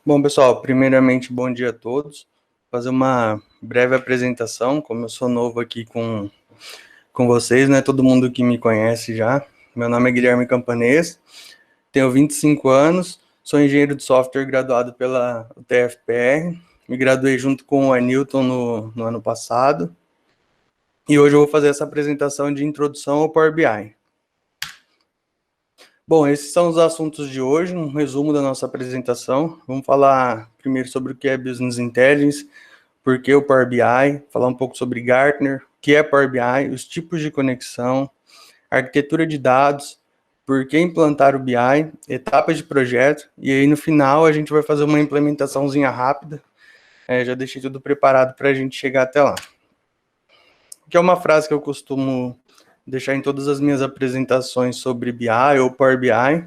Bom, pessoal, primeiramente, bom dia a todos. Vou fazer uma breve apresentação, como eu sou novo aqui com vocês, né? Todo mundo que me conhece já. Meu nome é Guilherme Campanês, tenho 25 anos, sou engenheiro de software graduado pela UTFPR, me graduei junto com o Anilton no ano passado, e hoje eu vou fazer essa apresentação de introdução ao Power BI. Bom, esses são os assuntos de hoje, um resumo da nossa apresentação. Vamos falar primeiro sobre o que é Business Intelligence, por que o Power BI, falar um pouco sobre Gartner, o que é Power BI, os tipos de conexão, arquitetura de dados, por que implantar o BI, etapas de projeto, e aí no final a gente vai fazer uma implementaçãozinha rápida. Já deixei tudo preparado para a gente chegar até lá. Que é uma frase que eu costumo deixar em todas as minhas apresentações sobre BI ou Power BI,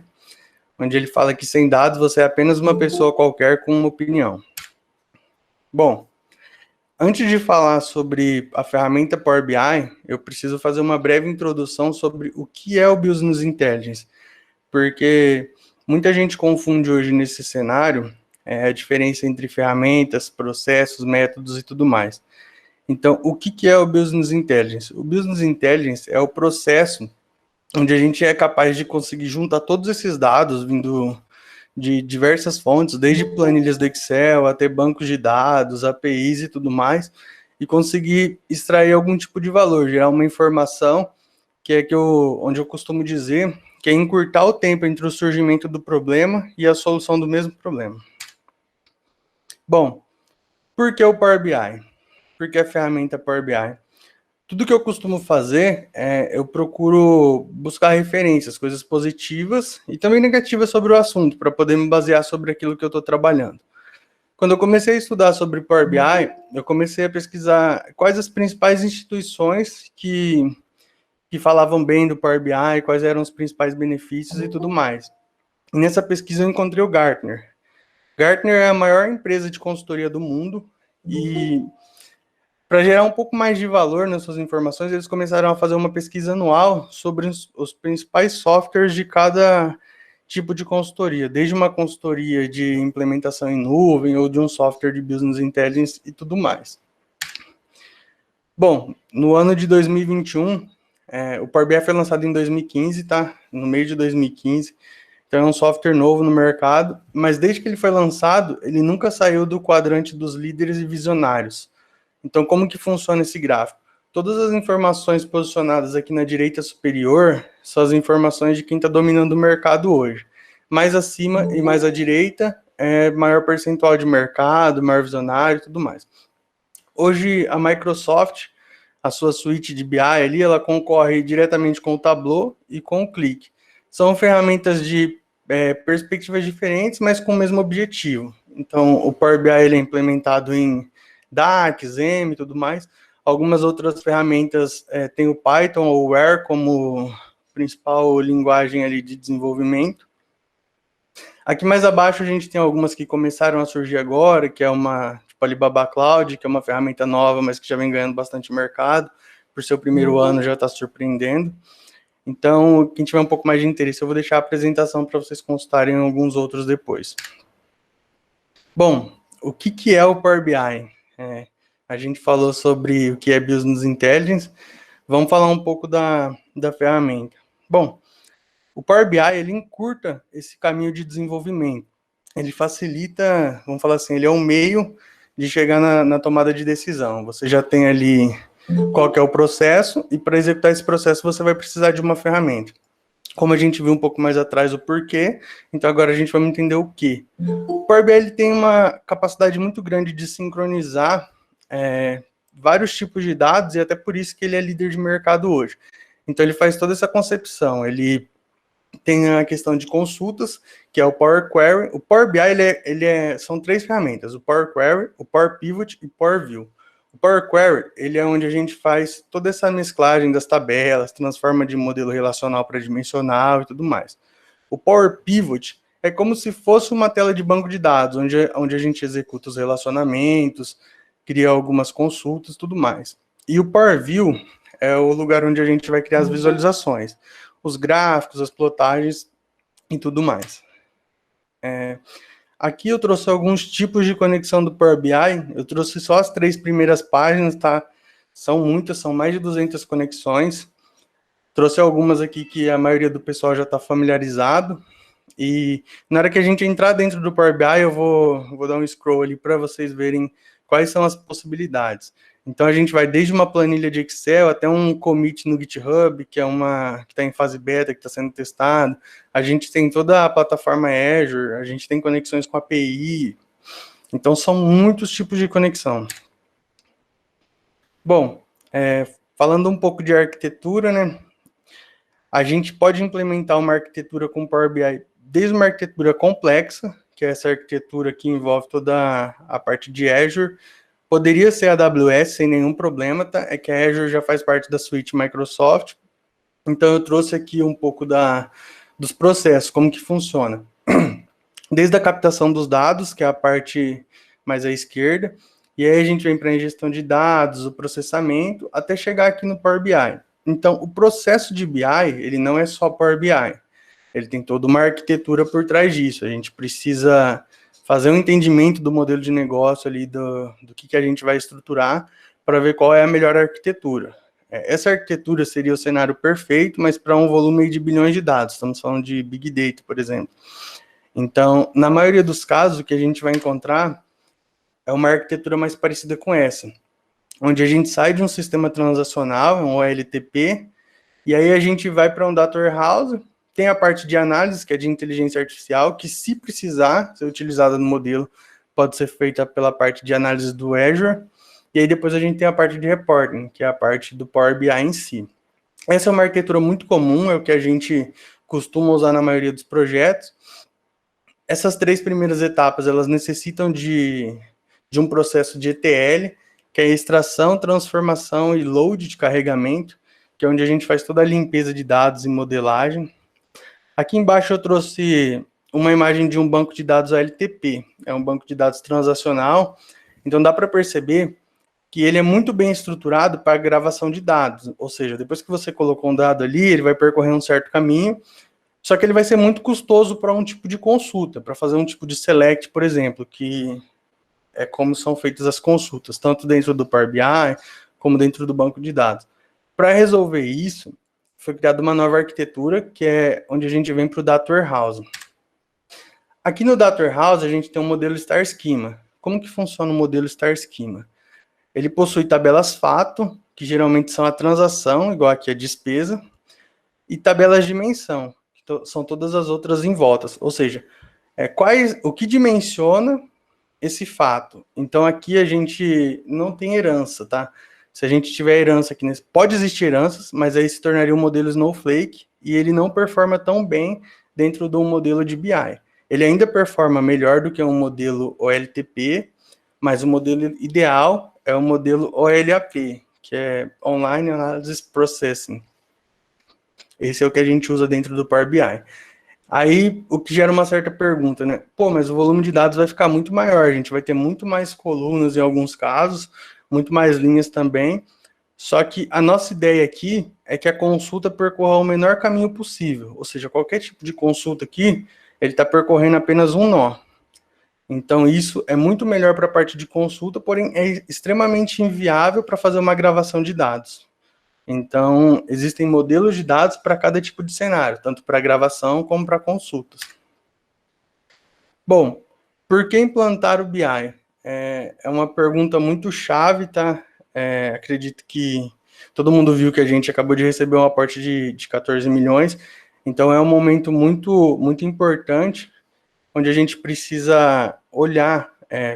onde ele fala que sem dados você é apenas uma pessoa qualquer com uma opinião. Bom, antes de falar sobre a ferramenta Power BI, eu preciso fazer uma breve introdução sobre o que é o Business Intelligence, porque muita gente confunde hoje nesse cenário a diferença entre ferramentas, processos, métodos e tudo mais. Então, o que é o Business Intelligence? O Business Intelligence é o processo onde a gente é capaz de conseguir juntar todos esses dados vindo de diversas fontes, desde planilhas do Excel até bancos de dados, APIs e tudo mais, e conseguir extrair algum tipo de valor, gerar uma informação que é onde eu costumo dizer que é encurtar o tempo entre o surgimento do problema e a solução do mesmo problema. Bom, por que o Power BI? Por que a ferramenta Power BI? Tudo que eu costumo fazer eu procuro buscar referências, coisas positivas e também negativas sobre o assunto, para poder me basear sobre aquilo que eu estou trabalhando. Quando eu comecei a estudar sobre Power BI, eu comecei a pesquisar quais as principais instituições que falavam bem do Power BI, quais eram os principais benefícios e tudo mais. E nessa pesquisa eu encontrei o Gartner. Gartner é a maior empresa de consultoria do mundo e para gerar um pouco mais de valor nas suas informações, eles começaram a fazer uma pesquisa anual sobre os principais softwares de cada tipo de consultoria, desde uma consultoria de implementação em nuvem ou de um software de business intelligence e tudo mais. Bom, no ano de 2021, o Power BI foi lançado em 2015, tá? No meio de 2015. Então é um software novo no mercado, mas desde que ele foi lançado, ele nunca saiu do quadrante dos líderes e visionários. Então, como que funciona esse gráfico? Todas as informações posicionadas aqui na direita superior são as informações de quem está dominando o mercado hoje. Mais acima e mais à direita é maior percentual de mercado, maior visionário e tudo mais. Hoje, a Microsoft, a sua suíte de BI ali, ela concorre diretamente com o Tableau e com o Qlik. São ferramentas de perspectivas diferentes, mas com o mesmo objetivo. Então, o Power BI ele é implementado em DAX, M e tudo mais. Algumas outras ferramentas têm o Python ou o R como principal linguagem ali de desenvolvimento. Aqui mais abaixo a gente tem algumas que começaram a surgir agora, que é uma tipo Alibaba Cloud, que é uma ferramenta nova, mas que já vem ganhando bastante mercado. Por seu primeiro ano já está surpreendendo. Então, quem tiver um pouco mais de interesse, eu vou deixar a apresentação para vocês consultarem alguns outros depois. Bom, o que é o Power BI? A gente falou sobre o que é Business Intelligence, vamos falar um pouco da ferramenta. Bom, o Power BI, ele encurta esse caminho de desenvolvimento. Ele facilita, vamos falar assim, ele é um meio de chegar na tomada de decisão. Você já tem ali qual que é o processo, e para executar esse processo você vai precisar de uma ferramenta. Como a gente viu um pouco mais atrás o porquê, então agora a gente vai entender o quê. O Power BI ele tem uma capacidade muito grande de sincronizar vários tipos de dados, e até por isso que ele é líder de mercado hoje. Então ele faz toda essa concepção, ele tem a questão de consultas, que é o Power Query. O Power BI são três ferramentas, o Power Query, o Power Pivot e o Power View. O Power Query, ele é onde a gente faz toda essa mesclagem das tabelas, transforma de modelo relacional para dimensional e tudo mais. O Power Pivot é como se fosse uma tela de banco de dados, onde a gente executa os relacionamentos, cria algumas consultas e tudo mais. E o Power View é o lugar onde a gente vai criar as visualizações, os gráficos, as plotagens e tudo mais. Aqui eu trouxe alguns tipos de conexão do Power BI, eu trouxe só as 3 primeiras páginas, tá? São muitas, são mais de 200 conexões. Trouxe algumas aqui que a maioria do pessoal já está familiarizado. E na hora que a gente entrar dentro do Power BI, eu vou dar um scroll ali para vocês verem quais são as possibilidades. Então a gente vai desde uma planilha de Excel até um commit no GitHub, que está em fase beta, que está sendo testado. A gente tem toda a plataforma Azure, a gente tem conexões com a API. Então são muitos tipos de conexão. Bom, falando um pouco de arquitetura, né? A gente pode implementar uma arquitetura com Power BI desde uma arquitetura complexa, que é essa arquitetura que envolve toda a parte de Azure. Poderia ser a AWS sem nenhum problema, tá? É que a Azure já faz parte da suite Microsoft. Então eu trouxe aqui um pouco dos processos, como que funciona. Desde a captação dos dados, que é a parte mais à esquerda, e aí a gente vem para a ingestão de dados, o processamento, até chegar aqui no Power BI. Então, o processo de BI, ele não é só Power BI. Ele tem toda uma arquitetura por trás disso. A gente precisa fazer um entendimento do modelo de negócio ali, do que a gente vai estruturar, para ver qual é a melhor arquitetura. Essa arquitetura seria o cenário perfeito, mas para um volume de bilhões de dados. Estamos falando de Big Data, por exemplo. Então, na maioria dos casos, o que a gente vai encontrar é uma arquitetura mais parecida com essa, onde a gente sai de um sistema transacional, um OLTP, e aí a gente vai para um Data Warehouse. Tem a parte de análise, que é de inteligência artificial, que se precisar ser utilizada no modelo, pode ser feita pela parte de análise do Azure. E aí depois a gente tem a parte de reporting, que é a parte do Power BI em si. Essa é uma arquitetura muito comum, é o que a gente costuma usar na maioria dos projetos. Essas 3 primeiras etapas, elas necessitam de um processo de ETL, que é a extração, transformação e load de carregamento, que é onde a gente faz toda a limpeza de dados e modelagem. Aqui embaixo eu trouxe uma imagem de um banco de dados OLTP, é um banco de dados transacional, então dá para perceber que ele é muito bem estruturado para a gravação de dados, ou seja, depois que você colocou um dado ali, ele vai percorrer um certo caminho, só que ele vai ser muito custoso para um tipo de consulta, para fazer um tipo de select, por exemplo, que é como são feitas as consultas, tanto dentro do Power BI, como dentro do banco de dados. Para resolver isso, foi criada uma nova arquitetura, que é onde a gente vem para o Data Warehouse. Aqui no Data Warehouse, a gente tem um modelo Star Schema. Como que funciona o modelo Star Schema? Ele possui tabelas fato, que geralmente são a transação, igual aqui a despesa, e tabelas dimensão, que são todas as outras em voltas. Ou seja, o que dimensiona esse fato. Então, aqui a gente não tem herança, tá? Se a gente tiver herança aqui, pode existir heranças, mas aí se tornaria um modelo Snowflake e ele não performa tão bem dentro de um modelo de BI. Ele ainda performa melhor do que um modelo OLTP, mas o modelo ideal é o modelo OLAP, que é Online Analysis Processing. Esse é o que a gente usa dentro do Power BI. Aí, o que gera uma certa pergunta, né? Pô, mas o volume de dados vai ficar muito maior, a gente vai ter muito mais colunas em alguns casos, muito mais linhas também, só que a nossa ideia aqui é que a consulta percorra o menor caminho possível, ou seja, qualquer tipo de consulta aqui, ele está percorrendo apenas um nó. Então, isso é muito melhor para a parte de consulta, porém é extremamente inviável para fazer uma gravação de dados. Então, existem modelos de dados para cada tipo de cenário, tanto para gravação como para consultas. Bom, por que implantar o BI? É uma pergunta muito chave, tá? Acredito que todo mundo viu que a gente acabou de receber um aporte de 14 milhões, então é um momento muito, muito importante, onde a gente precisa olhar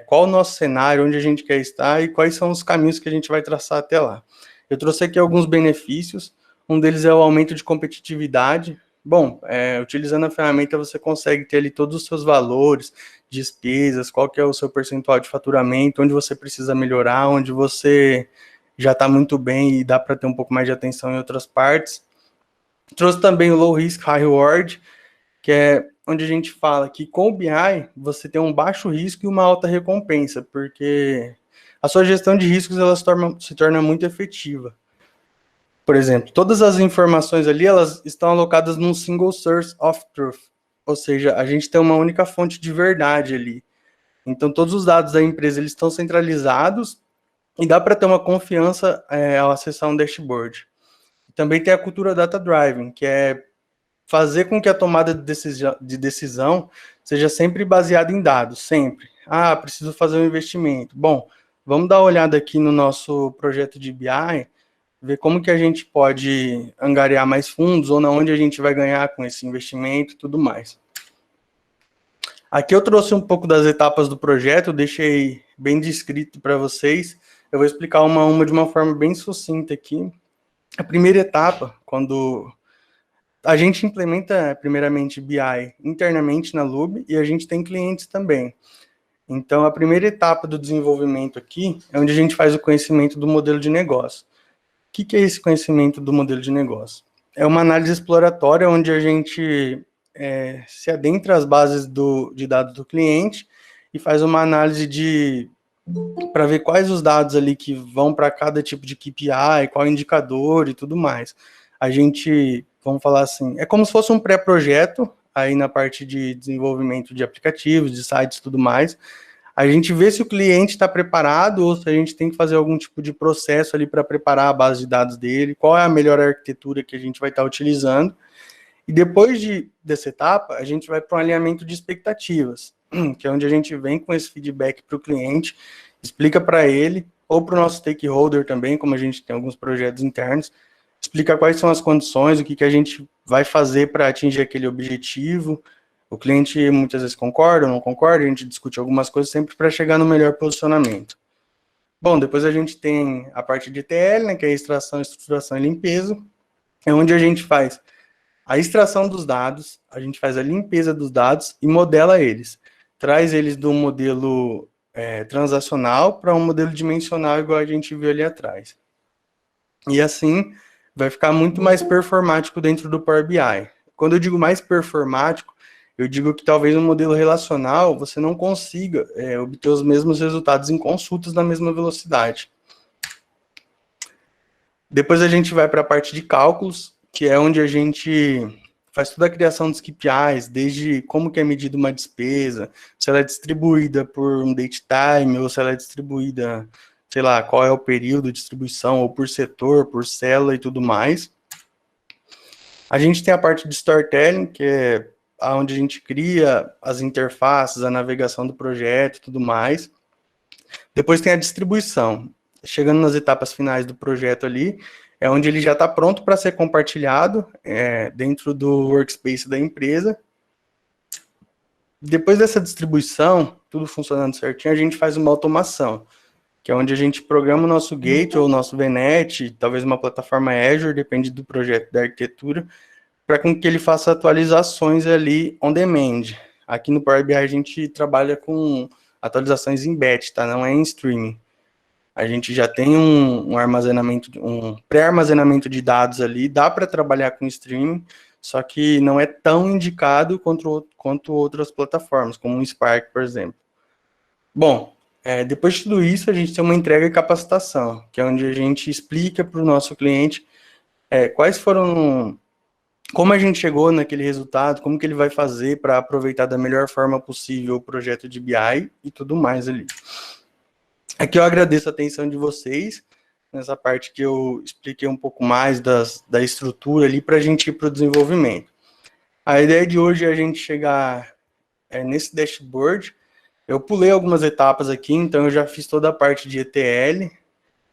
qual o nosso cenário, onde a gente quer estar e quais são os caminhos que a gente vai traçar até lá. Eu trouxe aqui alguns benefícios, um deles é o aumento de competitividade. Bom, utilizando a ferramenta você consegue ter ali todos os seus valores, despesas, qual que é o seu percentual de faturamento, onde você precisa melhorar, onde você já está muito bem e dá para ter um pouco mais de atenção em outras partes. Trouxe também o Low Risk, High Reward, que é onde a gente fala que com o BI você tem um baixo risco e uma alta recompensa, porque a sua gestão de riscos ela se torna muito efetiva. Por exemplo, todas as informações ali elas estão alocadas num single source of truth, ou seja, a gente tem uma única fonte de verdade ali. Então, todos os dados da empresa eles estão centralizados e dá para ter uma confiança ao acessar um dashboard. Também tem a cultura data-driven, que é fazer com que a tomada de decisão seja sempre baseada em dados, sempre. Ah, preciso fazer um investimento. Bom, vamos dar uma olhada aqui no nosso projeto de BI, ver como que a gente pode angariar mais fundos ou na onde a gente vai ganhar com esse investimento e tudo mais. Aqui eu trouxe um pouco das etapas do projeto, deixei bem descrito para vocês. Eu vou explicar uma a uma de uma forma bem sucinta aqui. A primeira etapa, quando a gente implementa primeiramente BI internamente na Lube e a gente tem clientes também. Então, a primeira etapa do desenvolvimento aqui é onde a gente faz o conhecimento do modelo de negócio. O que é esse conhecimento do modelo de negócio? É uma análise exploratória onde a gente se adentra às bases de dados do cliente e faz uma análise para ver quais os dados ali que vão para cada tipo de KPI, qual indicador e tudo mais. A gente, vamos falar assim, é como se fosse um pré-projeto, aí na parte de desenvolvimento de aplicativos, de sites e tudo mais. A gente vê se o cliente está preparado ou se a gente tem que fazer algum tipo de processo ali para preparar a base de dados dele, qual é a melhor arquitetura que a gente vai estar utilizando. E depois dessa etapa, a gente vai para um alinhamento de expectativas, que é onde a gente vem com esse feedback para o cliente, explica para ele, ou para o nosso stakeholder também, como a gente tem alguns projetos internos, explica quais são as condições, o que a gente vai fazer para atingir aquele objetivo. O cliente muitas vezes concorda ou não concorda, a gente discute algumas coisas sempre para chegar no melhor posicionamento. Bom, depois a gente tem a parte de ETL, né, que é a extração, estruturação e limpeza, é onde a gente faz a extração dos dados, a gente faz a limpeza dos dados e modela eles. Traz eles do modelo transacional para um modelo dimensional, igual a gente viu ali atrás. E assim, vai ficar muito mais performático dentro do Power BI. Quando eu digo mais performático, eu digo que talvez no modelo relacional você não consiga obter os mesmos resultados em consultas na mesma velocidade. Depois a gente vai para a parte de cálculos, que é onde a gente faz toda a criação dos KPIs, desde como que é medida uma despesa, se ela é distribuída por um date time, ou se ela é distribuída, sei lá, qual é o período de distribuição, ou por setor, por célula e tudo mais. A gente tem a parte de storytelling, que é onde a gente cria as interfaces, a navegação do projeto e tudo mais. Depois tem a distribuição. Chegando nas etapas finais do projeto ali, é onde ele já está pronto para ser compartilhado dentro do workspace da empresa. Depois dessa distribuição, tudo funcionando certinho, a gente faz uma automação, que é onde a gente programa o nosso gate ou o nosso VNet, talvez uma plataforma Azure, depende do projeto, da arquitetura, para que ele faça atualizações ali on demand. Aqui no Power BI a gente trabalha com atualizações em batch, tá? Não é em streaming. A gente já tem um armazenamento, um pré-armazenamento de dados ali, dá para trabalhar com streaming, só que não é tão indicado quanto outras plataformas, como o Spark, por exemplo. Bom, depois de tudo isso, a gente tem uma entrega e capacitação, que é onde a gente explica para o nosso cliente quais foram, como a gente chegou naquele resultado, como que ele vai fazer para aproveitar da melhor forma possível o projeto de BI e tudo mais ali. Aqui eu agradeço a atenção de vocês, nessa parte que eu expliquei um pouco mais da estrutura ali para a gente ir para o desenvolvimento. A ideia de hoje é a gente chegar nesse dashboard. Eu pulei algumas etapas aqui, então eu já fiz toda a parte de ETL,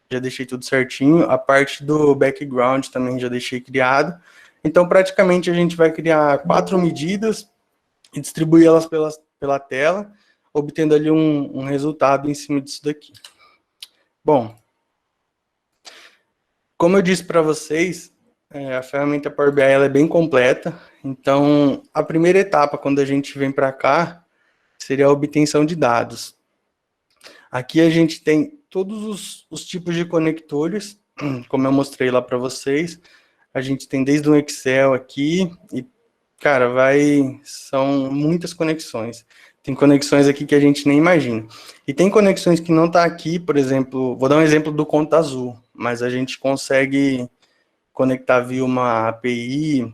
já deixei tudo certinho. A parte do background também já deixei criado. Então, praticamente, a gente vai criar 4 medidas e distribuí-las pela tela, obtendo ali um resultado em cima disso daqui. Bom, como eu disse para vocês, a ferramenta Power BI ela é bem completa. Então, a primeira etapa, quando a gente vem para cá, seria a obtenção de dados. Aqui a gente tem todos os tipos de conectores, como eu mostrei lá para vocês. A gente tem desde um Excel aqui e, cara, são muitas conexões. Tem conexões aqui que a gente nem imagina. E tem conexões que não está aqui, por exemplo, vou dar um exemplo do Conta Azul, mas a gente consegue conectar via uma API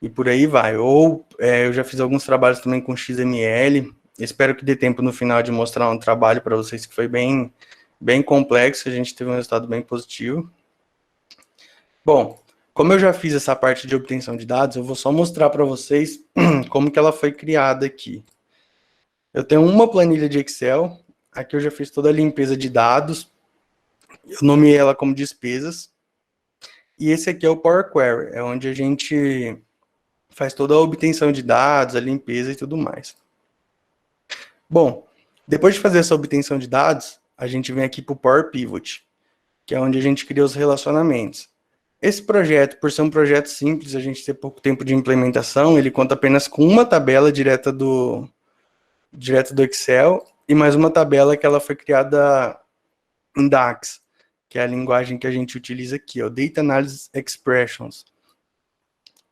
e por aí vai. Ou eu já fiz alguns trabalhos também com XML. Espero que dê tempo no final de mostrar um trabalho para vocês que foi bem complexo. A gente teve um resultado bem positivo. Bom, como eu já fiz essa parte de obtenção de dados, eu vou só mostrar para vocês como que ela foi criada aqui. Eu tenho uma planilha de Excel. Aqui eu já fiz toda a limpeza de dados. Eu nomeei ela como despesas. E esse aqui é o Power Query, é onde a gente faz toda a obtenção de dados, a limpeza e tudo mais. Bom, depois de fazer essa obtenção de dados, a gente vem aqui para o Power Pivot, que é onde a gente cria os relacionamentos. Esse projeto, por ser um projeto simples, a gente ter pouco tempo de implementação, ele conta apenas com uma tabela direto do Excel e mais uma tabela que ela foi criada em DAX, que é a linguagem que a gente utiliza aqui, o Data Analysis Expressions.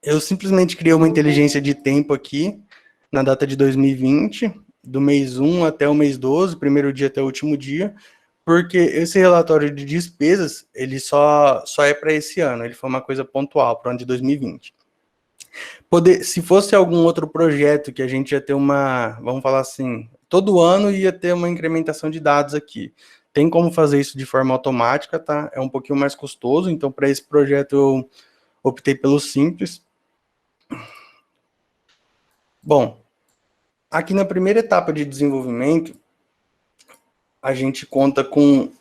Eu simplesmente criei uma inteligência de tempo aqui, na data de 2020, do mês 1 até o mês 12, primeiro dia até o último dia, porque esse relatório de despesas, ele só é para esse ano, ele foi uma coisa pontual, para o ano de 2020. Se fosse algum outro projeto que a gente ia ter vamos falar assim, todo ano ia ter uma incrementação de dados aqui. Tem como fazer isso de forma automática, tá? É um pouquinho mais custoso, então para esse projeto eu optei pelo simples. Bom, aqui na primeira etapa de desenvolvimento, a gente conta com,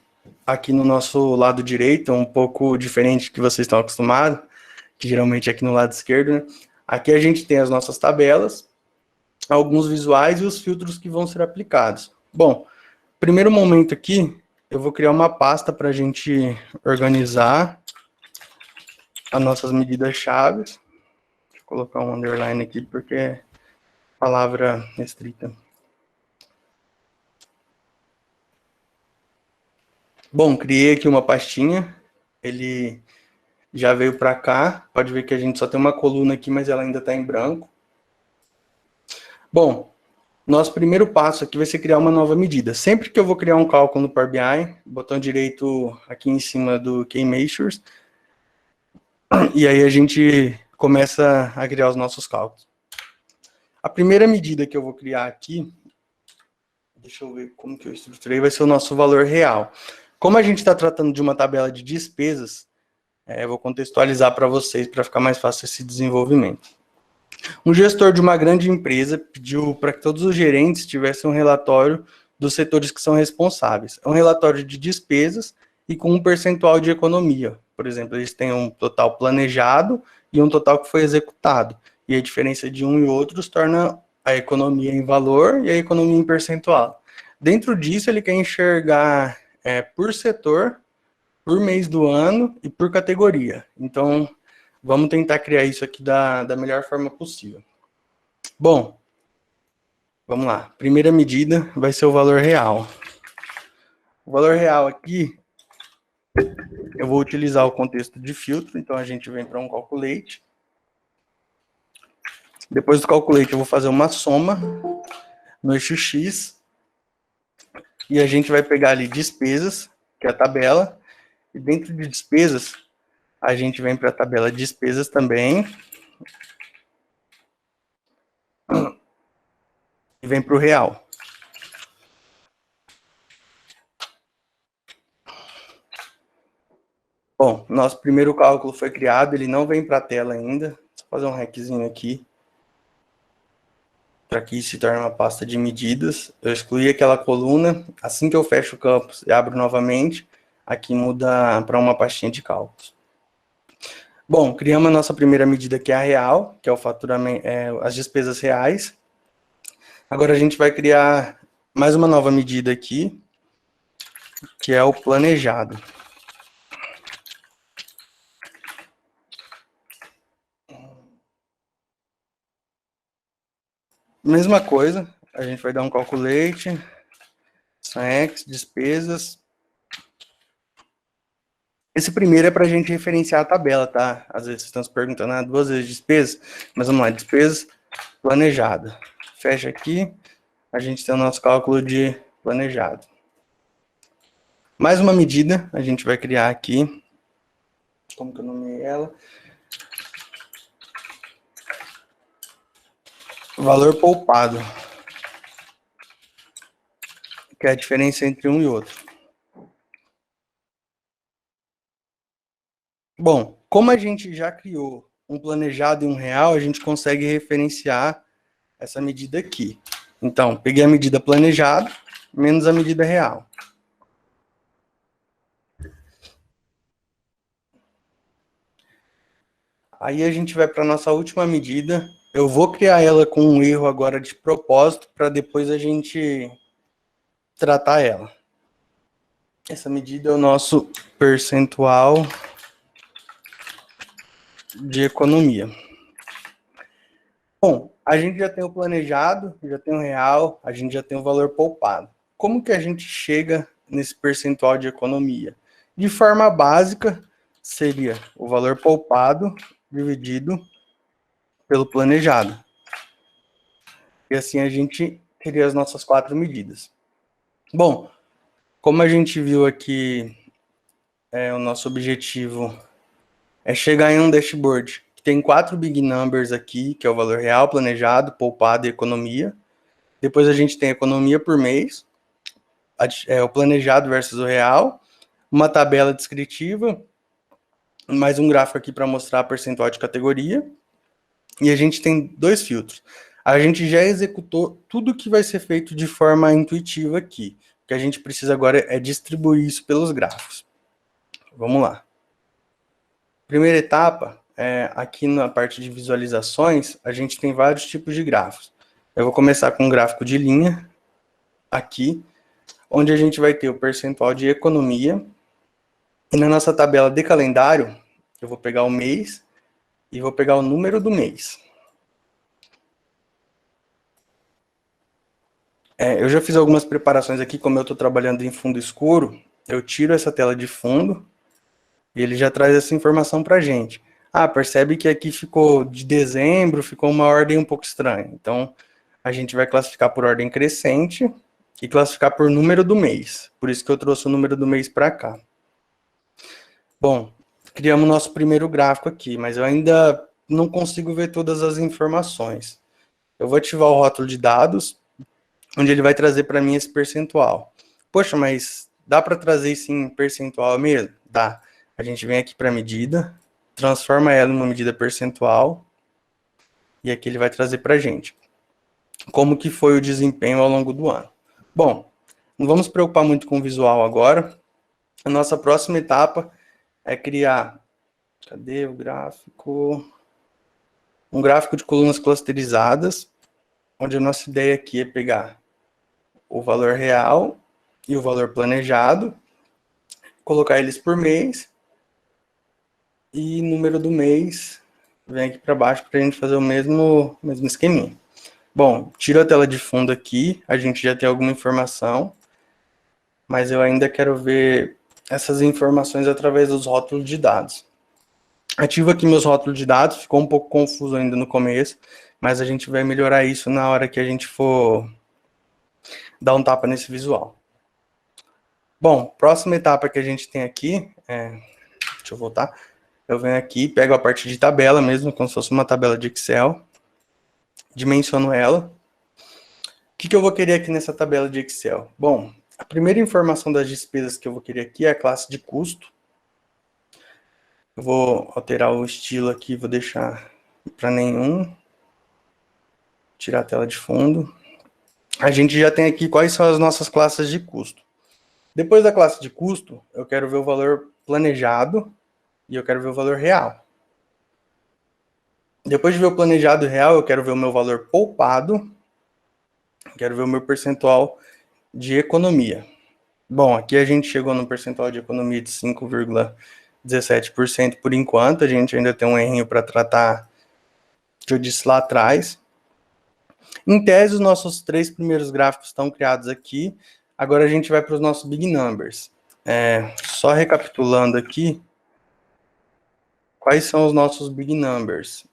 aqui no nosso lado direito, um pouco diferente do que vocês estão acostumados, que geralmente é aqui no lado esquerdo, né? Aqui a gente tem as nossas tabelas, alguns visuais e os filtros que vão ser aplicados. Bom, primeiro momento aqui, eu vou criar uma pasta para a gente organizar as nossas medidas-chave. Deixa eu colocar um underline aqui, porque é palavra restrita. Bom, criei aqui uma pastinha, ele já veio para cá, pode ver que a gente só tem uma coluna aqui, mas ela ainda está em branco. Bom, nosso primeiro passo aqui vai ser criar uma nova medida. Sempre que eu vou criar um cálculo no Power BI, botão direito aqui em cima do Key Measures, e aí a gente começa a criar os nossos cálculos. A primeira medida que eu vou criar aqui, deixa eu ver como que eu estruturei, vai ser o nosso valor real. Como a gente está tratando de uma tabela de despesas, eu vou contextualizar para vocês, para ficar mais fácil esse desenvolvimento. Um gestor de uma grande empresa pediu para que todos os gerentes tivessem um relatório dos setores que são responsáveis. É um relatório de despesas e com um percentual de economia. Por exemplo, eles têm um total planejado e um total que foi executado. E a diferença de um e outros torna a economia em valor e a economia em percentual. Dentro disso, ele quer enxergar por setor, por mês do ano e por categoria. Então, vamos tentar criar isso aqui da melhor forma possível. Bom, vamos lá. Primeira medida vai ser o valor real. O valor real aqui, eu vou utilizar o contexto de filtro, então a gente vem para um calculate. Depois do calculate, eu vou fazer uma soma no eixo X. E a gente vai pegar ali despesas, que é a tabela. E dentro de despesas, a gente vem para a tabela de despesas também. E vem para o real. Bom, nosso primeiro cálculo foi criado, ele não vem para a tela ainda. Vou fazer um hackzinho aqui. Para que isso se torne uma pasta de medidas. Eu excluí aquela coluna. Assim que eu fecho o campo e abro novamente, aqui muda para uma pastinha de cálculos. Bom, criamos a nossa primeira medida, que é a real, que é o faturamento, as despesas reais. Agora a gente vai criar mais uma nova medida aqui, que é o planejado. Mesma coisa, a gente vai dar um calculate, SAEX, despesas. Esse primeiro é para a gente referenciar a tabela, tá? Às vezes vocês estão se perguntando, duas vezes despesas, mas vamos lá, despesas planejada. Fecha aqui, a gente tem o nosso cálculo de planejado. Mais uma medida, a gente vai criar aqui. Como que eu nomeei ela? valor poupado, que é a diferença entre um e outro. Bom, como a gente já criou um planejado e um real, a gente consegue referenciar essa medida aqui. Então, peguei a medida planejada menos a medida real. Aí a gente vai para a nossa última medida. Eu vou criar ela com um erro agora de propósito, para depois a gente tratar ela. Essa medida é o nosso percentual de economia. Bom, a gente já tem o planejado, já tem o real, a gente já tem o valor poupado. Como que a gente chega nesse percentual de economia? De forma básica, seria o valor poupado dividido pelo planejado. E assim a gente teria as nossas 4 medidas. Bom, como a gente viu aqui, o nosso objetivo é chegar em um dashboard que tem 4 big numbers aqui, que é o valor real, planejado, poupado e economia. Depois a gente tem economia por mês, o planejado versus o real, uma tabela descritiva, mais um gráfico aqui para mostrar a percentual de categoria, e a gente tem 2 filtros. A gente já executou tudo que vai ser feito de forma intuitiva aqui. O que a gente precisa agora é distribuir isso pelos gráficos. Vamos lá. Primeira etapa, aqui na parte de visualizações, a gente tem vários tipos de gráficos. Eu vou começar com um gráfico de linha, aqui, onde a gente vai ter o percentual de economia. E na nossa tabela de calendário, eu vou pegar o mês e vou pegar o número do mês. Eu já fiz algumas preparações aqui, como eu estou trabalhando em fundo escuro, eu tiro essa tela de fundo e ele já traz essa informação para a gente. Percebe que aqui ficou de dezembro, ficou uma ordem um pouco estranha. Então, a gente vai classificar por ordem crescente e classificar por número do mês. Por isso que eu trouxe o número do mês para cá. Bom, criamos nosso primeiro gráfico aqui, mas eu ainda não consigo ver todas as informações. Eu vou ativar o rótulo de dados, onde ele vai trazer para mim esse percentual. Poxa, mas dá para trazer isso em percentual mesmo? Dá. A gente vem aqui para a medida, transforma ela em uma medida percentual, e aqui ele vai trazer para a gente como que foi o desempenho ao longo do ano. Bom, não vamos nos preocupar muito com o visual agora. A nossa próxima etapa é criar, cadê o gráfico? Um gráfico de colunas clusterizadas, onde a nossa ideia aqui é pegar o valor real e o valor planejado, colocar eles por mês, e número do mês vem aqui para baixo para a gente fazer o mesmo esqueminha. Bom, tiro a tela de fundo aqui, a gente já tem alguma informação, mas eu ainda quero ver essas informações através dos rótulos de dados. Ativo aqui meus rótulos de dados, ficou um pouco confuso ainda no começo, mas a gente vai melhorar isso na hora que a gente for dar um tapa nesse visual. Bom, próxima etapa que a gente tem aqui, deixa eu voltar, eu venho aqui, pego a parte de tabela mesmo, como se fosse uma tabela de Excel, dimensiono ela. O que eu vou querer aqui nessa tabela de Excel? Bom, a primeira informação das despesas que eu vou querer aqui é a classe de custo. Eu vou alterar o estilo aqui, vou deixar para nenhum, tirar a tela de fundo. A gente já tem aqui quais são as nossas classes de custo. Depois da classe de custo, eu quero ver o valor planejado e eu quero ver o valor real. Depois de ver o planejado e real, eu quero ver o meu valor poupado, quero ver o meu percentual de economia. Bom, aqui a gente chegou no percentual de economia de 5,17% por enquanto, a gente ainda tem um errinho para tratar que eu disse lá atrás. Em tese, os nossos 3 primeiros gráficos estão criados aqui, agora a gente vai para os nossos big numbers. Só recapitulando aqui, quais são os nossos big numbers?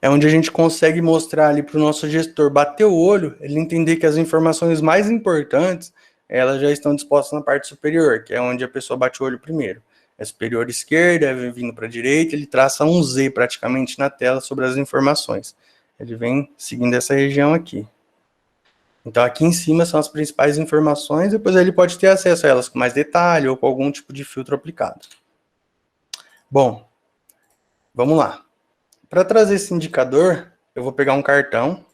É onde a gente consegue mostrar ali para o nosso gestor bater o olho, ele entender que as informações mais importantes, elas já estão dispostas na parte superior, que é onde a pessoa bate o olho primeiro. É superior esquerda, vindo para a direita, ele traça um Z praticamente na tela sobre as informações. Ele vem seguindo essa região aqui. Então, aqui em cima são as principais informações, depois ele pode ter acesso a elas com mais detalhe ou com algum tipo de filtro aplicado. Bom, vamos lá. Para trazer esse indicador, eu vou pegar um cartão.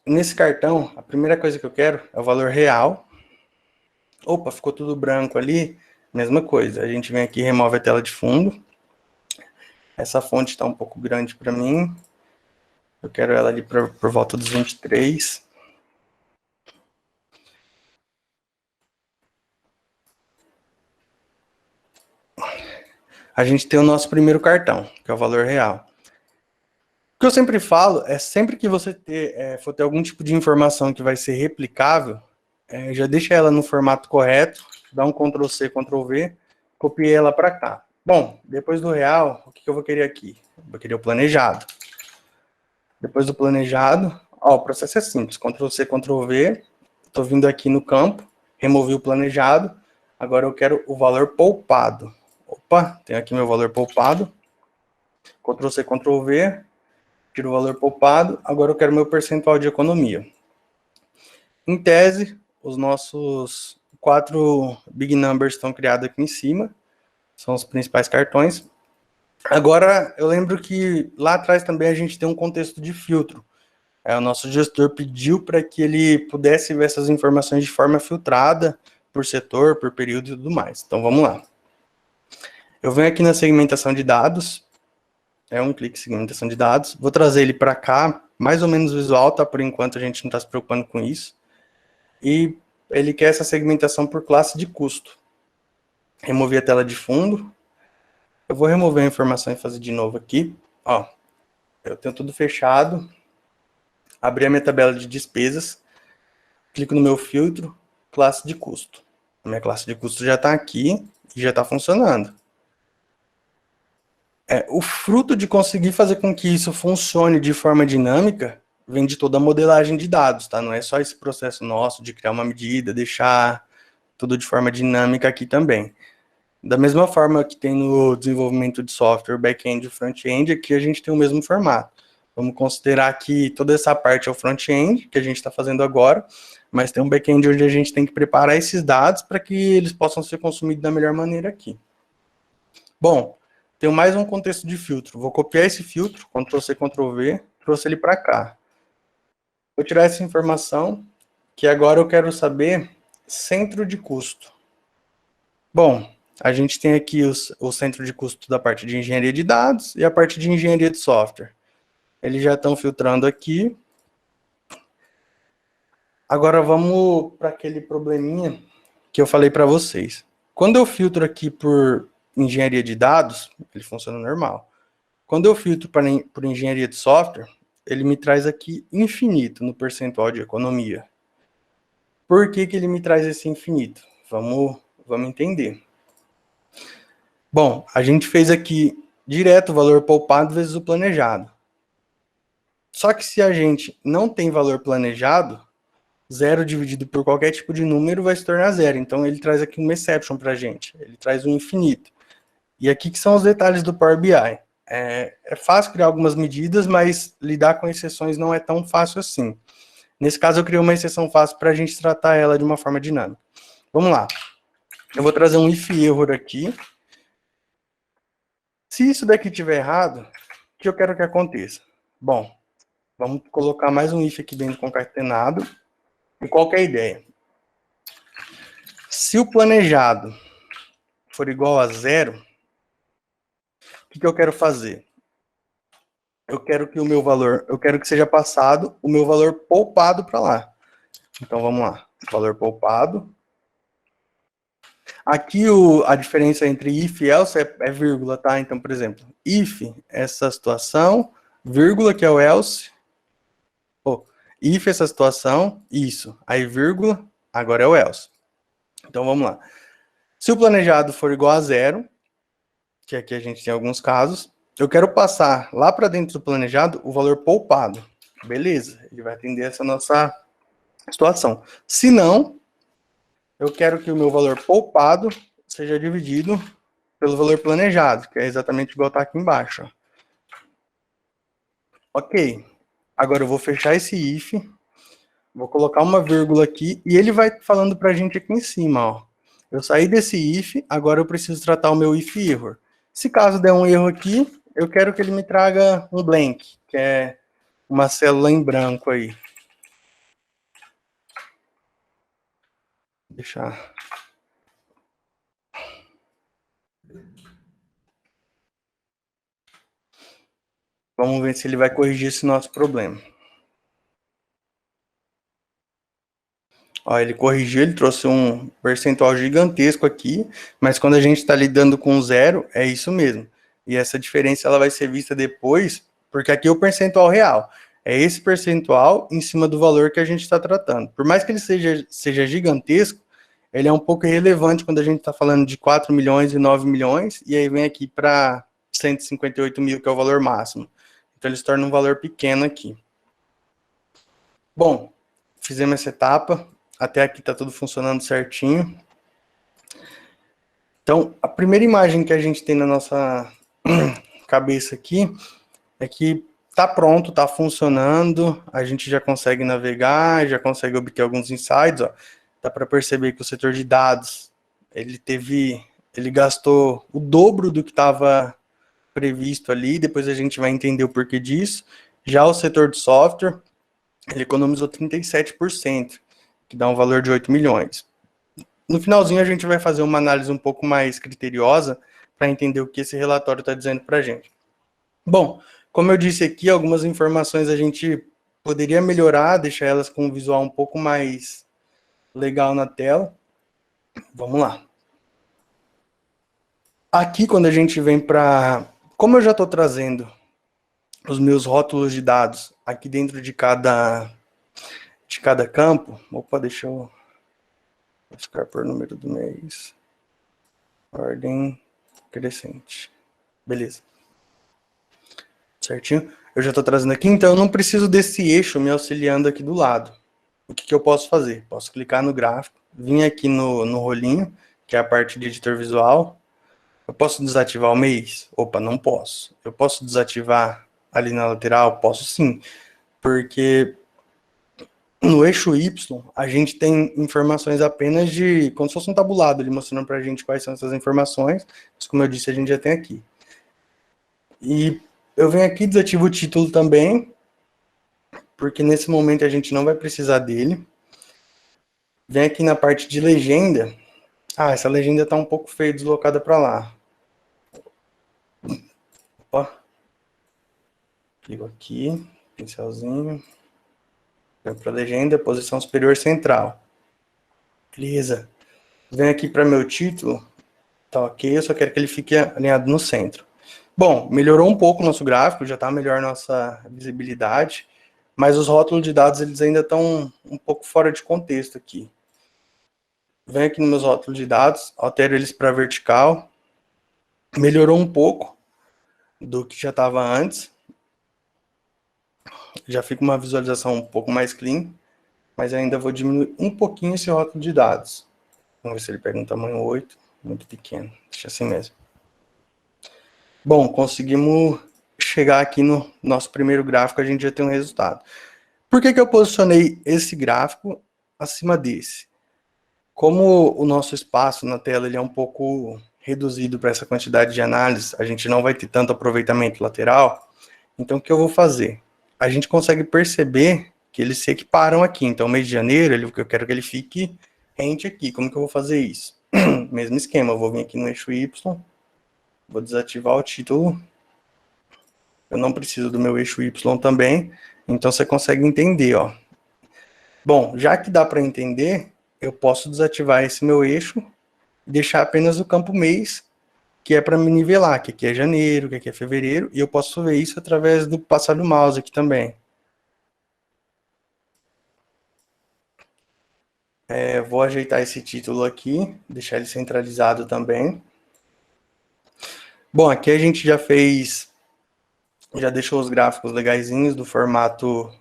Nesse cartão, a primeira coisa que eu quero é o valor real. Opa, ficou tudo branco ali. Mesma coisa, a gente vem aqui e remove a tela de fundo. Essa fonte está um pouco grande para mim. Eu quero ela ali por volta dos 23. A gente tem o nosso primeiro cartão, que é o valor real. O que eu sempre falo é sempre que você for ter algum tipo de informação que vai ser replicável, já deixa ela no formato correto, dá um Ctrl+C, Ctrl+V, copiei ela para cá. Bom, depois do real, o que eu vou querer aqui? Eu vou querer o planejado. Depois do planejado, ó, o processo é simples, Ctrl+C, Ctrl+V, estou vindo aqui no campo, removi o planejado, agora eu quero o valor poupado. Opa, tenho aqui meu valor poupado, Ctrl+C, Ctrl+V, tiro o valor poupado, agora eu quero meu percentual de economia. Em tese, os nossos 4 big numbers estão criados aqui em cima, são os principais cartões. Agora, eu lembro que lá atrás também a gente tem um contexto de filtro. O nosso gestor pediu para que ele pudesse ver essas informações de forma filtrada, por setor, por período e tudo mais. Então, vamos lá. Eu venho aqui na segmentação de dados, um clique em segmentação de dados, vou trazer ele para cá, mais ou menos visual, tá? Por enquanto a gente não está se preocupando com isso. E ele quer essa segmentação por classe de custo. Removi a tela de fundo. Eu vou remover a informação e fazer de novo aqui. Ó, eu tenho tudo fechado. Abri a minha tabela de despesas. Clico no meu filtro, classe de custo. A minha classe de custo já está aqui e já está funcionando. O fruto de conseguir fazer com que isso funcione de forma dinâmica vem de toda a modelagem de dados, tá? Não é só esse processo nosso de criar uma medida, deixar tudo de forma dinâmica aqui também. Da mesma forma que tem no desenvolvimento de software, back-end e front-end, aqui a gente tem o mesmo formato. Vamos considerar que toda essa parte é o front-end, que a gente está fazendo agora, mas tem um back-end onde a gente tem que preparar esses dados para que eles possam ser consumidos da melhor maneira aqui. Bom, tenho mais um contexto de filtro. Vou copiar esse filtro, Ctrl+C, Ctrl+V, trouxe ele para cá. Vou tirar essa informação, que agora eu quero saber centro de custo. Bom, a gente tem aqui o centro de custo da parte de engenharia de dados e a parte de engenharia de software. Eles já estão filtrando aqui. Agora vamos para aquele probleminha que eu falei para vocês. Quando eu filtro aqui por engenharia de dados, ele funciona normal. Quando eu filtro por engenharia de software, ele me traz aqui infinito no percentual de economia. Por que ele me traz esse infinito? Vamos entender. Bom, a gente fez aqui direto o valor poupado vezes o planejado. Só que se a gente não tem valor planejado, 0 dividido por qualquer tipo de número vai se tornar 0. Então, ele traz aqui uma exception para a gente. Ele traz um infinito. E aqui que são os detalhes do Power BI. É fácil criar algumas medidas, mas lidar com exceções não é tão fácil assim. Nesse caso, eu criei uma exceção fácil para a gente tratar ela de uma forma dinâmica. Vamos lá. Eu vou trazer um if error aqui. Se isso daqui estiver errado, o que eu quero que aconteça? Bom, vamos colocar mais um if aqui dentro concatenado. E qual que é a ideia? Se o planejado for igual a 0, o que eu quero fazer? Eu quero que o meu valor, eu quero que seja passado o meu valor poupado para lá. Então vamos lá, valor poupado. Aqui a diferença entre if e else é vírgula, tá? Então, por exemplo, if, essa situação, vírgula, que é o else. If, essa situação, isso. Aí, vírgula, agora é o else. Então, vamos lá. Se o planejado for igual a 0, que aqui a gente tem alguns casos, eu quero passar lá para dentro do planejado o valor poupado. Beleza, ele vai atender essa nossa situação. Se não, eu quero que o meu valor poupado seja dividido pelo valor planejado, que é exatamente igual está aqui embaixo. Ok. Agora eu vou fechar esse if, vou colocar uma vírgula aqui, e ele vai falando para a gente aqui em cima, ó. Eu saí desse if, agora eu preciso tratar o meu if error. Se caso der um erro aqui, eu quero que ele me traga um blank, que é uma célula em branco aí. Deixar. Vamos ver se ele vai corrigir esse nosso problema. Ó, ele corrigiu, ele trouxe um percentual gigantesco aqui, mas quando a gente está lidando com zero, é isso mesmo. E essa diferença ela vai ser vista depois, porque aqui é o percentual real. É esse percentual em cima do valor que a gente está tratando. Por mais que ele seja gigantesco, ele é um pouco irrelevante quando a gente está falando de 4 milhões e 9 milhões, e aí vem aqui para 158 mil, que é o valor máximo. Então ele se torna um valor pequeno aqui. Bom, fizemos essa etapa. Até aqui está tudo funcionando certinho. Então, a primeira imagem que a gente tem na nossa cabeça aqui é que está pronto, está funcionando, a gente já consegue navegar, já consegue obter alguns insights. Ó. Dá para perceber que o setor de dados, ele gastou o dobro do que estava previsto ali, depois a gente vai entender o porquê disso. Já o setor de software, ele economizou 37%, que dá um valor de 8 milhões. No finalzinho, a gente vai fazer uma análise um pouco mais criteriosa para entender o que esse relatório está dizendo para a gente. Bom, como eu disse aqui, algumas informações a gente poderia melhorar, deixar elas com um visual um pouco mais legal na tela. Vamos lá. Aqui, quando a gente vem para... Como eu já estou trazendo os meus rótulos de dados aqui dentro de cada campo... Opa, deixa eu... Vou ficar por número do mês. Ordem crescente. Beleza. Certinho? Eu já estou trazendo aqui, então eu não preciso desse eixo me auxiliando aqui do lado. O que eu posso fazer? Posso clicar no gráfico, vir aqui no rolinho, que é a parte de editor visual. Eu posso desativar o mês? Opa, não posso. Eu posso desativar ali na lateral? Posso sim, porque no eixo Y, a gente tem informações apenas de, como se fosse um tabulado, ele mostrando para a gente quais são essas informações, mas como eu disse, a gente já tem aqui. E eu venho aqui, desativo o título também, porque nesse momento a gente não vai precisar dele. Vem aqui na parte de legenda. Ah, essa legenda está um pouco feia, deslocada para lá. Opa. Clico aqui, pincelzinho. Vem para a legenda, posição superior central. Beleza. Vem aqui para meu título. Tá ok, eu só quero que ele fique alinhado no centro. Bom, melhorou um pouco o nosso gráfico, já está melhor a nossa visibilidade, mas os rótulos de dados eles ainda estão um pouco fora de contexto aqui. Venho aqui nos meus rótulos de dados, altero eles para vertical, melhorou um pouco do que já estava antes, já fica uma visualização um pouco mais clean, mas ainda vou diminuir um pouquinho esse rótulo de dados. Vamos ver se ele pega um tamanho 8, muito pequeno, deixa assim mesmo. Bom, conseguimos chegar aqui no nosso primeiro gráfico, a gente já tem um resultado. Por que eu posicionei esse gráfico acima desse? Como o nosso espaço na tela ele é um pouco reduzido para essa quantidade de análise, a gente não vai ter tanto aproveitamento lateral, então o que eu vou fazer? A gente consegue perceber que eles se equiparam aqui, então mês de janeiro, eu quero que ele fique rente aqui. Como que eu vou fazer isso? Mesmo esquema, eu vou vir aqui no eixo Y, vou desativar o título. Eu não preciso do meu eixo Y também, então você consegue entender, ó. Bom, já que dá para entender, eu posso desativar esse meu eixo e deixar apenas o campo mês, que é para me nivelar, que aqui é janeiro, que aqui é fevereiro, e eu posso ver isso através do passar do mouse aqui também. Vou ajeitar esse título aqui, deixar ele centralizado também. Bom, aqui a gente já deixou os gráficos legaisinhos do formato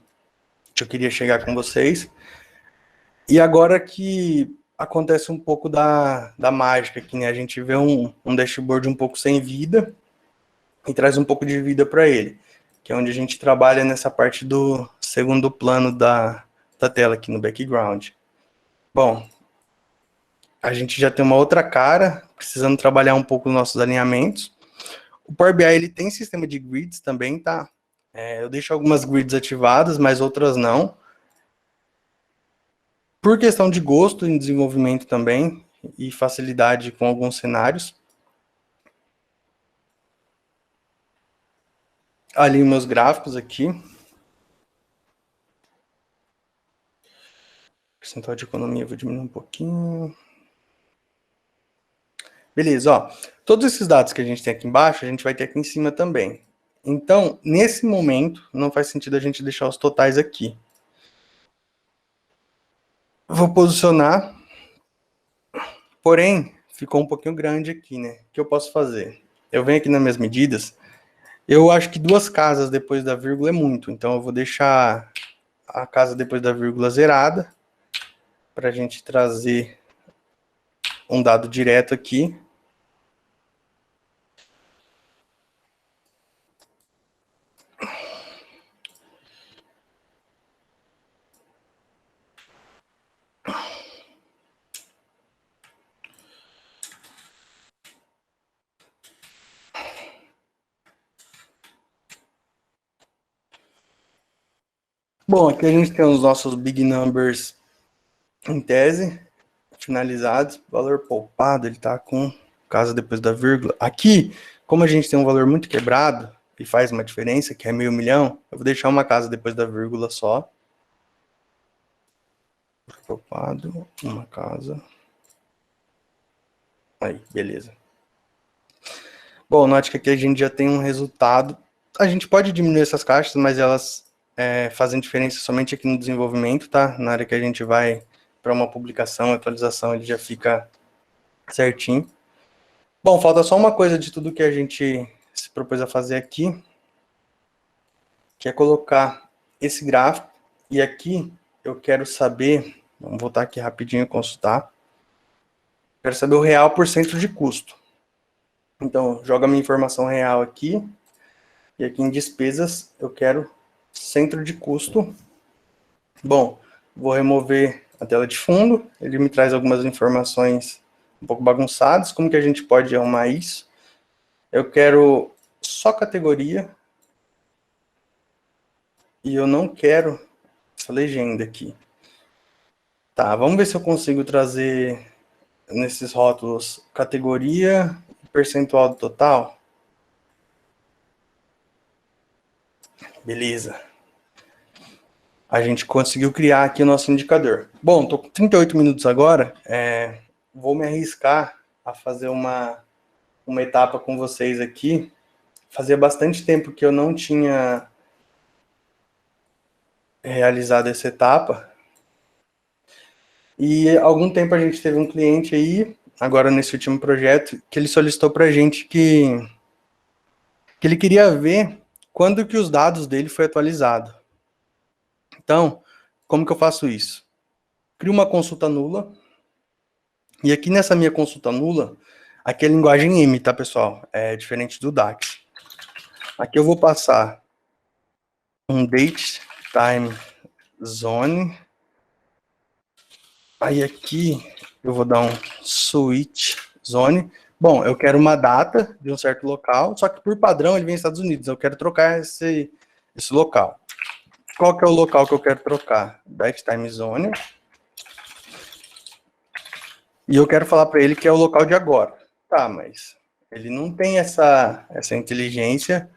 que eu queria chegar com vocês. E agora que acontece um pouco da mágica aqui, né? A gente vê um dashboard um pouco sem vida e traz um pouco de vida para ele. que é onde a gente trabalha nessa parte do segundo plano da tela aqui no background. Bom, a gente já tem uma outra cara, precisando trabalhar um pouco os nossos alinhamentos. O Power BI ele tem sistema de grids também, tá? Eu deixo algumas grids ativadas, mas outras não. Por questão de gosto em desenvolvimento também, e facilidade com alguns cenários. Ali meus gráficos aqui. Percentual de economia, vou diminuir um pouquinho. Beleza, ó. Todos esses dados que a gente tem aqui embaixo, a gente vai ter aqui em cima também. Então, nesse momento, não faz sentido a gente deixar os totais aqui. Vou posicionar. Porém, ficou um pouquinho grande aqui, né? O que eu posso fazer? Eu venho aqui nas minhas medidas. Eu acho que 2 casas depois da vírgula é muito. Então, eu vou deixar a casa depois da vírgula zerada. Para a gente trazer um dado direto aqui. Bom, aqui a gente tem os nossos big numbers em tese, finalizados. Valor poupado, ele está com casa depois da vírgula. Aqui, como a gente tem um valor muito quebrado, e faz uma diferença, que é meio milhão, eu vou deixar uma casa depois da vírgula só. Poupado, uma casa. Aí, beleza. Bom, note que aqui a gente já tem um resultado. A gente pode diminuir essas caixas, mas elas fazem diferença somente aqui no desenvolvimento, tá? Na hora que a gente vai para uma publicação, atualização, ele já fica certinho. Bom, falta só uma coisa de tudo que a gente se propôs a fazer aqui, que é colocar esse gráfico. E aqui eu quero saber, vamos voltar aqui rapidinho e consultar. Quero saber o real por cento de custo. Então, joga a minha informação real aqui. E aqui em despesas, eu quero centro de custo. Bom, vou remover a tela de fundo. Ele me traz algumas informações um pouco bagunçadas. Como que a gente pode arrumar isso? Eu quero só categoria. E eu não quero essa legenda aqui. Tá, vamos ver se eu consigo trazer nesses rótulos categoria e percentual do total. Beleza. A gente conseguiu criar aqui o nosso indicador. Bom, tô com 38 minutos agora. Vou me arriscar a fazer uma etapa com vocês aqui. Fazia bastante tempo que eu não tinha realizado essa etapa. E há algum tempo a gente teve um cliente aí, agora nesse último projeto, que ele solicitou para a gente que ele queria ver quando que os dados dele foi atualizado. Então, como que eu faço isso? Crio uma consulta nula. E aqui nessa minha consulta nula, aqui é a linguagem M, tá, pessoal? É diferente do DAX. Aqui eu vou passar um date time zone. Aí aqui eu vou dar um switch zone. Bom, eu quero uma data de um certo local, só que por padrão ele vem nos Estados Unidos. Eu quero trocar esse local. Qual que é o local que eu quero trocar? Date time zone. E eu quero falar para ele que é o local de agora. Tá, mas ele não tem essa inteligência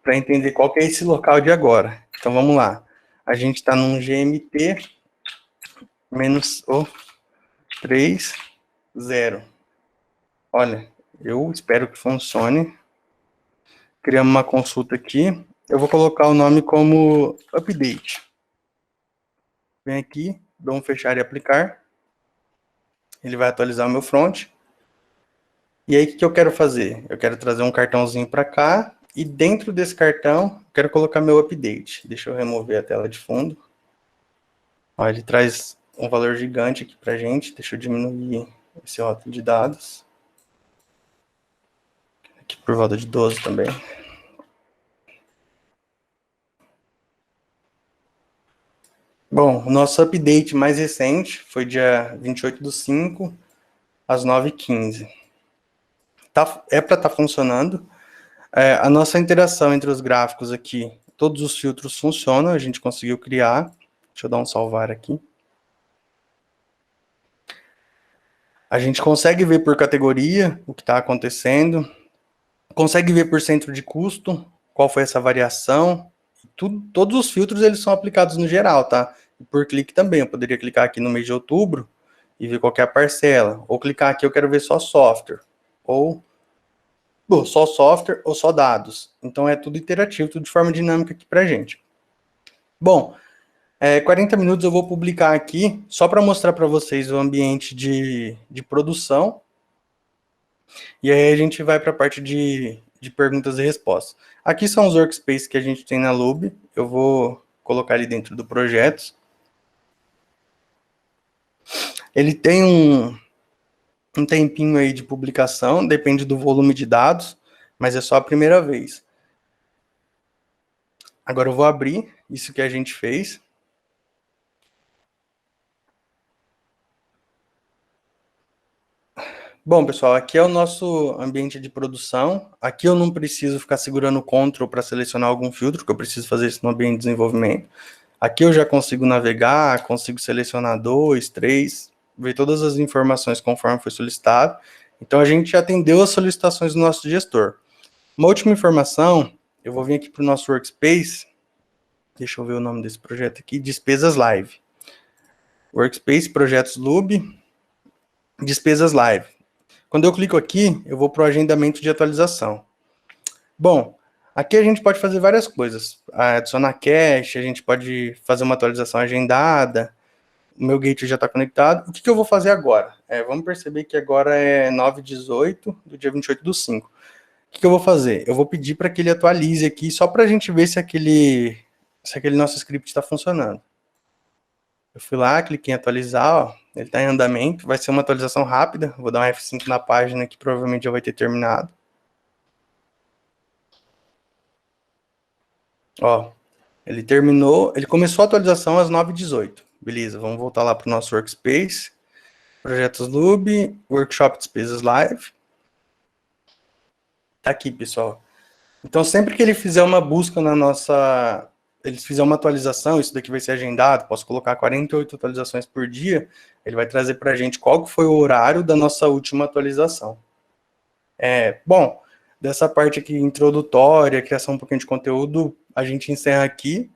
para entender qual que é esse local de agora. Então vamos lá. A gente está num GMT menos o 3, 0. Olha, eu espero que funcione. Criamos uma consulta aqui. Eu vou colocar o nome como update. Vem aqui, dou um fechar e aplicar. Ele vai atualizar o meu front. E aí, o que eu quero fazer? Eu quero trazer um cartãozinho para cá. E dentro desse cartão, quero colocar meu update. Deixa eu remover a tela de fundo. Ó, ele traz um valor gigante aqui para a gente. Deixa eu diminuir esse rótulo de dados. Aqui por volta de 12 também. Bom, o nosso update mais recente foi dia 28/5, às 9h15. É para estar funcionando. A nossa interação entre os gráficos aqui, todos os filtros funcionam, a gente conseguiu criar. Deixa eu dar um salvar aqui. A gente consegue ver por categoria o que está acontecendo, consegue ver por centro de custo, qual foi essa variação. Todos os filtros eles são aplicados no geral, tá? E por clique também, eu poderia clicar aqui no mês de outubro e ver qual é a parcela, ou clicar aqui, eu quero ver só software, ou só software ou só dados. Então é tudo interativo, tudo de forma dinâmica aqui pra gente. Bom, 40 minutos eu vou publicar aqui, só para mostrar para vocês o ambiente de produção, e aí a gente vai para a parte de perguntas e respostas. Aqui são os workspaces que a gente tem na Lube, eu vou colocar ali dentro do projeto. Ele tem um tempinho aí de publicação, depende do volume de dados, mas é só a primeira vez. Agora eu vou abrir isso que a gente fez. Bom, pessoal, aqui é o nosso ambiente de produção. Aqui eu não preciso ficar segurando o Ctrl para selecionar algum filtro, porque eu preciso fazer isso no ambiente de desenvolvimento. Aqui eu já consigo navegar, consigo selecionar 2, 3, ver todas as informações conforme foi solicitado. Então, a gente atendeu as solicitações do nosso gestor. Uma última informação, eu vou vir aqui para o nosso Workspace. Deixa eu ver o nome desse projeto aqui, Despesas Live. Workspace, Projetos Lube, Despesas Live. Quando eu clico aqui, eu vou para o agendamento de atualização. Bom, aqui a gente pode fazer várias coisas. Adicionar cache, a gente pode fazer uma atualização agendada. O meu gateway já está conectado. O que eu vou fazer agora? Vamos perceber que agora é 9h18 do dia 28/5. O que eu vou fazer? Eu vou pedir para que ele atualize aqui, só para a gente ver se aquele nosso script está funcionando. Eu fui lá, cliquei em atualizar, ó, ele está em andamento, vai ser uma atualização rápida, vou dar um F5 na página que provavelmente já vai ter terminado. Ó, ele terminou, ele começou a atualização às 9h18. Beleza, vamos voltar lá para o nosso Workspace, Projetos Lube, Workshop Despesas Live. Tá aqui, pessoal. Então, sempre que ele fizer uma busca na nossa... Ele fizer uma atualização, isso daqui vai ser agendado, posso colocar 48 atualizações por dia, ele vai trazer para a gente qual que foi o horário da nossa última atualização. Bom, dessa parte aqui introdutória, criação um pouquinho de conteúdo, a gente encerra aqui.